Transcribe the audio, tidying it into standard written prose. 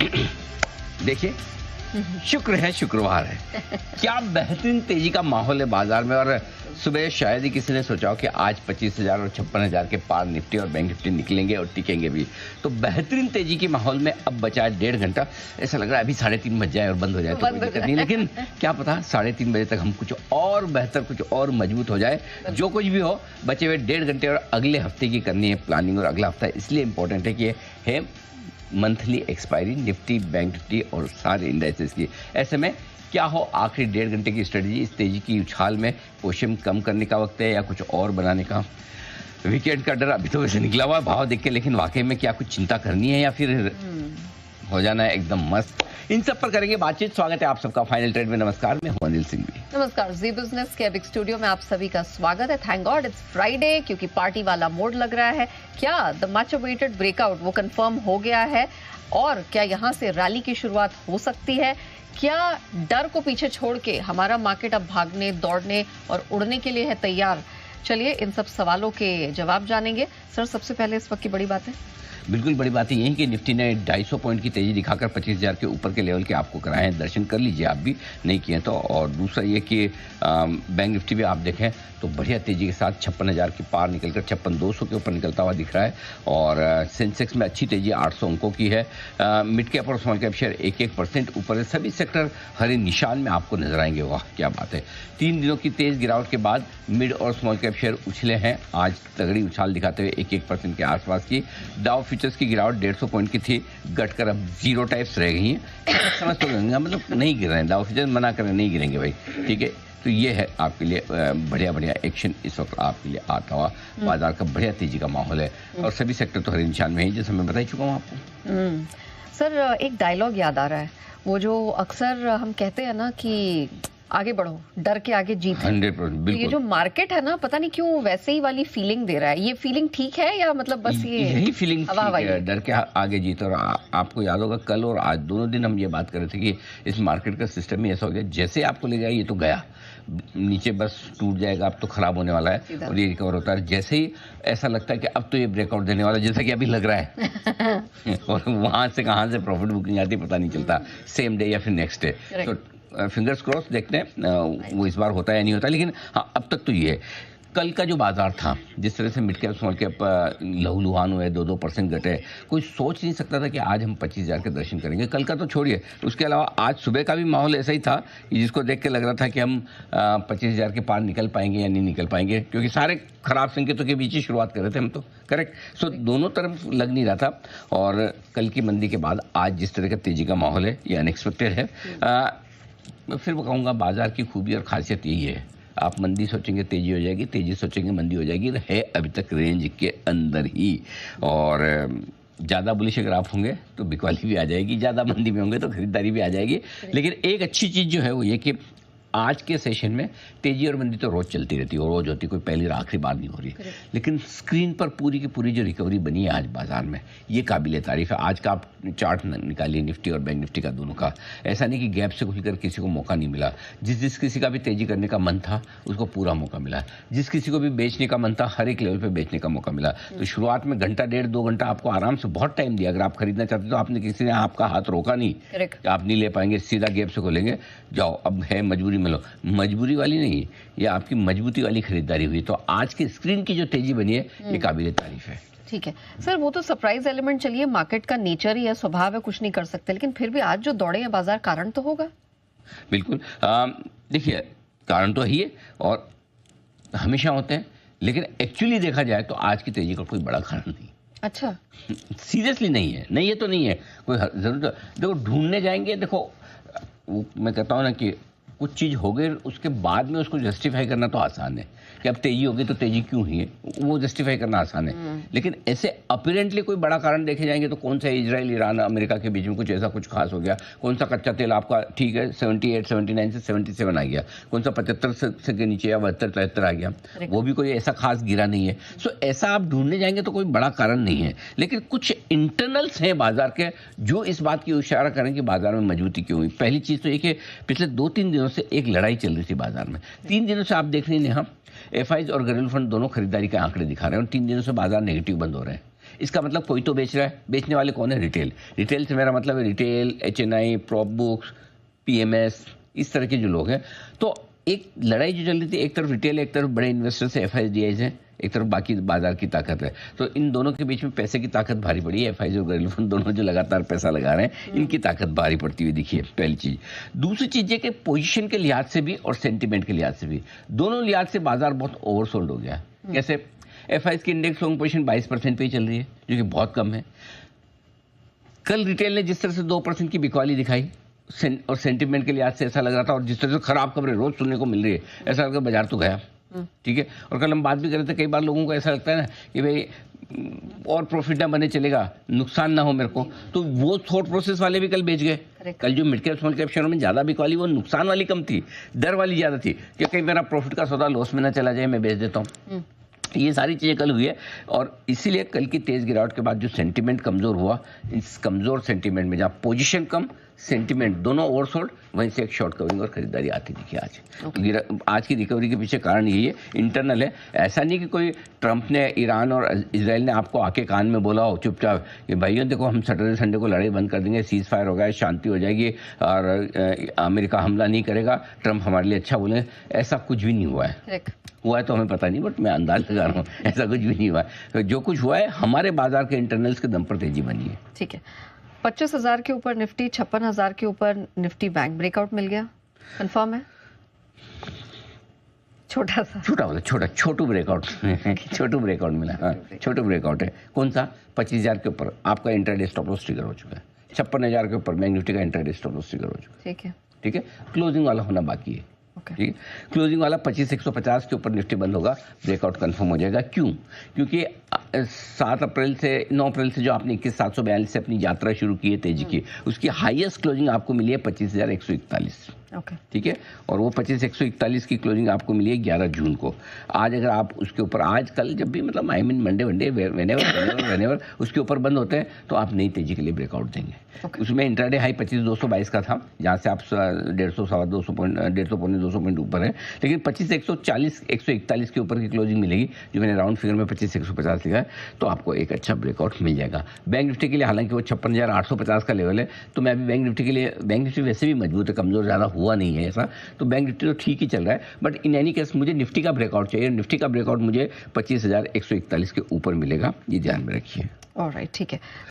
देखिए, शुक्र है, शुक्रवार है। क्या बेहतरीन तेजी का माहौल है बाजार में। और सुबह शायद ही किसी ने सोचा हो कि आज 25,000 और 56,000 के पार निफ्टी और बैंक निफ्टी निकलेंगे और टिकेंगे भी। तो बेहतरीन तेजी के माहौल में अब बचा है 1.5 घंटा। ऐसा लग रहा है अभी 3:30 बज जाए और बंद हो जाए तो कोई दिक्कत नहीं, लेकिन क्या पता 3:30 बजे तक हम कुछ और बेहतर, कुछ और मजबूत हो जाए। जो कुछ भी हो, बचे हुए 1.5 घंटे और अगले हफ्ते की करनी है प्लानिंग। और अगला हफ्ता इसलिए इंपॉर्टेंट है कि ये है monthly expiry Nifty, bank Nifty और सारे इंडाइसेस की। ऐसे में क्या हो, आखिरी 1.5 घंटे की स्ट्रेटजी इस तेजी की उछाल में पोजीशन कम करने का वक्त है या कुछ और बनाने का। वीकेंड का डर अभी तो वैसे निकला हुआ है भाव देख के, लेकिन वाकई में क्या कुछ चिंता करनी है या फिर हो जाना है एकदम मस्त, इन सब पर करेंगे बातचीत। स्वागत है आप सबका फाइनल ट्रेड में। नमस्कार, मैं हूं अनिल सिंह भी। नमस्कार, जी बिजनेस के बिग स्टूडियो में आप सभी का स्वागत है। थैंक गॉड इट्स फ्राइडे, क्योंकि पार्टी वाला मोड लग रहा है। क्या द मच अवेटेड ब्रेकआउट वो कंफर्म हो गया है और क्या यहां से रैली की शुरुआत हो सकती है? क्या डर को पीछे छोड़ के हमारा मार्केट अब भागने, दौड़ने और उड़ने के लिए है तैयार? चलिए इन सब सवालों के जवाब जानेंगे। सर, सबसे पहले इस वक्त की बड़ी बात है। बिल्कुल बड़ी बात यही कि निफ्टी ने 250 पॉइंट की तेजी दिखाकर 25,000 के ऊपर के लेवल के आपको कराए हैं। दर्शन कर लीजिए आप भी, नहीं किए तो। और दूसरा ये कि बैंक निफ्टी भी आप देखें तो बढ़िया तेजी के साथ 56,000 की पार निकलकर 56,200 के ऊपर निकलता हुआ दिख रहा है। और सेंसेक्स में अच्छी तेजी 800 अंकों की है। मिड कैप और स्मॉल कैप शेयर 1% ऊपर है। सभी सेक्टर हरे निशान में आपको नजर आएंगे। वाह क्या बात है। 3 दिनों की तेज गिरावट के बाद मिड और स्मॉल कैप शेयर उछले हैं आज तगड़ी उछाल दिखाते हुए 1% के आसपास की। डाउ फ्यूचर्स की गिरावट 150 पॉइंट की थी, घटकर अब 0 टाइप्स रह गई हैं। समझ तो लेंगे, मतलब नहीं गिर रहे हैं। डाउ फ्यूचर्स मना कर नहीं गिरेंगे भाई, ठीक है। तो ये है आपके लिए बढ़िया बढ़िया एक्शन इस वक्त आपके लिए आता हुआ। बाजार का बढ़िया तेजी का माहौल है और सभी सेक्टर तो हरे निशान में है, जैसे मैं बता ही चुका हूँ आपको। सर, एक डायलॉग याद आ रहा है, वो जो अक्सर हम कहते हैं ना कि आगे बढ़ो, डर के आगे जीत है। 100% बिल्कुल। ये जो मार्केट है ना, पता नहीं क्यों वैसे ही वाली फीलिंग दे रहा है। ये फीलिंग ठीक है या मतलब बस यही फीलिंग ठीक है, डर के आगे जीत। और आपको याद होगा कल और आज दोनों दिन हम ये बात कर रहे थे कि इस मार्केट का सिस्टम ही ऐसा हो गया, जैसे आपको ले गया ये तो गया, नीचे बस टूट जाएगा, अब तो खराब होने वाला है और ये रिकवर होता है। जैसे ही ऐसा लगता है कि अब तो ये ब्रेकआउट देने वाला है, जैसा कि अभी लग रहा है और वहां से कहां से प्रॉफिट बुकिंग आती है पता नहीं चलता, सेम डे या फिर नेक्स्ट डे। तो फिंगर्स क्रॉस, देखते हैं वो इस बार होता है या नहीं होता। लेकिन हाँ, अब तक तो ये है। कल का जो बाजार था, जिस तरह से मिड कैप स्मॉल कैप लहूलुहान हुए, 2% घटे, कोई सोच नहीं सकता था कि आज हम 25,000 के दर्शन करेंगे। कल का तो छोड़िए, उसके अलावा आज सुबह का भी माहौल ऐसा ही था, जिसको देख के लग रहा था कि हम 25,000 के पार निकल पाएंगे या नहीं निकल पाएंगे, क्योंकि सारे खराब संकेतों के बीच ही शुरुआत कर रहे थे हम तो। करेक्ट। सो दोनों तरफ लग नहीं रहा था। और कल की मंदी के बाद आज जिस तरह का तेजी का माहौल है, ये अनएक्सपेक्टेड है। मैं फिर वो कहूँगा बाजार की खूबी और खासियत यही है, आप मंदी सोचेंगे तेजी हो जाएगी, तेजी सोचेंगे मंदी हो जाएगी, है अभी तक रेंज के अंदर ही। और ज़्यादा बुलिश अगर आप होंगे तो बिकवाली भी आ जाएगी, ज़्यादा मंदी में होंगे तो खरीदारी भी आ जाएगी। लेकिन एक अच्छी चीज़ जो है वो ये कि आज के सेशन में तेजी और मंदी तो रोज चलती रहती है और रोज होती, कोई पहली और आखिरी बार नहीं हो रही। लेकिन स्क्रीन पर पूरी की पूरी जो रिकवरी बनी है आज बाजार में, ये काबिल तारीफ है। आज का आप चार्ट निकालिए निफ्टी और बैंक निफ्टी का, दोनों का। ऐसा नहीं कि गैप से खुलकर किसी को मौका नहीं मिला। जिस किसी का भी तेजी करने का मन था उसको पूरा मौका मिला। जिस किसी को भी बेचने का मन था, हर एक लेवल पर बेचने का मौका मिला। तो शुरुआत में घंटा 1.5-2 घंटा आपको आराम से बहुत टाइम दिया। अगर आप खरीदना चाहते तो आपने, किसी ने आपका हाथ रोका नहीं, आप नहीं ले पाएंगे, सीधा गैप से खोलेंगे, जाओ, अब है मजबूरी में लो। मजबूरी वाली नहीं, ये आपकी मजबूती वाली खरीदारी हुई। तो आज की स्क्रीन की जो तेजी बनी है, ये काबिल तारीफ है। ठीक है सर, वो तो सरप्राइज एलिमेंट, चलिए मार्केट का नेचर ही है, स्वभाव है, कुछ नहीं कर सकते। लेकिन फिर भी आज जो दौड़े हैं बाजार, कारण तो होगा। बिल्कुल, देखिए कारण तो ही है और हमेशा होते हैं, लेकिन एक्चुअली देखा जाए तो आज की तेजी का कोई बड़ा कारण नहीं। अच्छा, सीरियसली नहीं है, नहीं ये तो नहीं है कोई जरूर। देखो ढूंढने जाएंगे, देखो मैं कहता हूँ ना कि कुछ चीज़ हो गई, उसके बाद में उसको जस्टिफाई करना तो आसान है कि अब तेजी होगी तो तेजी क्यों हुई है, वो जस्टिफाई करना आसान है। लेकिन ऐसे अपरेंटली कोई बड़ा कारण देखे जाएंगे तो कौन सा इजराइल, ईरान, अमेरिका के बीच में कुछ ऐसा कुछ खास हो गया, कौन सा कच्चा तेल आपका ठीक है 78, 79 से 77 आ गया, कौन सा 75 से के नीचे या 72, 73 आ गया, वो भी कोई ऐसा खास गिरा नहीं है। सो ऐसा आप ढूंढने जाएंगे तो कोई बड़ा कारण नहीं है। लेकिन कुछ इंटरनल्स हैं बाजार के जो इस बात की इशारा करें कि बाजार में मजबूती क्यों हुई। पहली चीज़ तो ये कि पिछले 2-3 दिनों से एक लड़ाई चल रही थी बाजार में। 3 दिनों से आप देख रहे हैं, एफआईज और घरेलू फंड दोनों खरीदारी के आंकड़े दिखा रहे हैं और 3 दिनों से बाजार नेगेटिव बंद हो रहे हैं। इसका मतलब कोई तो बेच रहा है। बेचने वाले कौन है? रिटेल। रिटेल से मेरा मतलब है retail, HNI, prop books, PMS, इस तरह के जो लोग हैं। तो एक लड़ाई जो चल रही थी, एक तरफ रिटेल, एक तरफ बड़े इन्वेस्टर्स है, FIDIs हैं, एक तरफ बाकी बाजार की ताकत है। तो इन दोनों के बीच में पैसे की ताकत भारी पड़ी है। FIs और घरेलू फंड दोनों जो लगातार पैसा लगा रहे हैं, इनकी ताकत भारी पड़ती हुई दिखी है, पहली चीज। दूसरी चीज ये कि पोजीशन के लिहाज से भी और सेंटीमेंट के लिहाज से भी, दोनों लिहाज से बाजार बहुत ओवरसोल्ड हो गया। कैसे? FIs की इंडेक्स लॉन्ग पोजीशन 22% पे ही चल रही है, जो कि बहुत कम है। कल रिटेल ने जिस तरह से 2% की बिकवाली दिखाई और सेंटीमेंट के लिहाज से ऐसा लग रहा था, और जिस तरह से खराब खबरें रोज सुनने को मिल रही है, ऐसा लगता है बाजार तो गया। ठीक है। और कल हम बात भी कर रहे थे, कई बार लोगों को ऐसा लगता है ना कि भाई और प्रॉफिट ना बने चलेगा, नुकसान ना हो मेरे को, तो वो थॉट प्रोसेस वाले भी कल बेच गए। कल जो मिड कैप स्मॉल कैप शेयरों में ज्यादा बिकवाली, वो नुकसान वाली कम थी, डर वाली ज्यादा थी कि कहीं मेरा प्रॉफिट का सौदा लॉस में ना चला जाए, मैं बेच देता हूँ। ये सारी चीजें कल हुई है, और इसीलिए कल की तेज गिरावट के बाद जो सेंटीमेंट कमजोर हुआ, इस कमजोर सेंटीमेंट में जहाँ पोजीशन कम, सेंटीमेंट दोनों ओवरसोल्ड, वहीं से एक शॉर्ट कवरिंग और खरीदारी आती दिखी आज। आज की रिकवरी के पीछे कारण यही है, इंटरनल है। ऐसा नहीं कि कोई ट्रंप ने, ईरान और इजराइल ने आपको आके कान में बोला हो चुपचाप कि भाइयों देखो हम सैटरडे संडे को लड़ाई बंद कर देंगे, सीज फायर होगा, शांति हो जाएगी और अमेरिका हमला नहीं करेगा, ट्रंप हमारे लिए अच्छा बोले। ऐसा कुछ भी नहीं हुआ है। हुआ है तो हमें पता नहीं, बट मैं अंदाज लगा रहा हूँ ऐसा कुछ भी नहीं हुआ है। जो कुछ हुआ है हमारे बाजार के इंटरनल्स के दम पर तेजी बनी है। ठीक है। 25,000 के ऊपर निफ्टी, 56,000 के ऊपर निफ्टी बैंक ब्रेकआउट मिल गया, कंफर्म है? छोटू ब्रेकआउट छोटू ब्रेकआउट मिला। हाँ, छोटू ब्रेकआउट है। कौन सा? 25,000 के ऊपर आपका इंट्राडे स्टॉप लॉस ट्रिगर हो चुका है। 56,000 के ऊपर बैंक निफ्टी का इंट्राडे स्टॉप लॉस ट्रिगर हो चुका है। ठीक है। ठीक है। क्लोजिंग वाला होना बाकी है। ठीक है। क्लोजिंग वाला 25,150 के ऊपर निफ्टी बंद होगा, ब्रेकआउट कंफर्म हो जाएगा। क्यों? क्योंकि 9 अप्रैल से जो आपने 21,742 से अपनी यात्रा शुरू की है तेजी की, उसकी हाईएस्ट क्लोजिंग आपको मिली है 25,141। ठीक है। और वो 25,141 की क्लोजिंग आपको मिली है 11 जून को। आज अगर आप उसके ऊपर, आज कल जब भी मतलब मंडे वेनेवर उसके ऊपर बंद होते हैं, तो आप नई तेजी के लिए ब्रेकआउट देंगे। उसमें इंट्राडे हाई 25,222 का था, जहाँ से आप 150 पॉइंट ऊपर है। लेकिन 25,141 के ऊपर की क्लोजिंग मिलेगी, जो मैंने राउंड फिगर में 25,150 लिखा है, तो आपको एक अच्छा ब्रेकआउट मिल जाएगा। बैंक निफ्टी के लिए हालांकि वो 56,850 का लेवल है, तो मैं अभी बैंक निफ्टी के लिए, बैंक निफ्टी वैसे भी मजबूत है, कमजोर ज़्यादा हुआ नहीं है ऐसा, तो बैंक निफ्टी तो ठीक ही चल रहा है। बट इन एनी केस मुझे निफ्टी का ब्रेकआउट चाहिए। निफ्टी का ब्रेकआउट मुझे 25,141 के ऊपर मिलेगा, ये ध्यान में रखिए। ऑलराइट, ठीक है।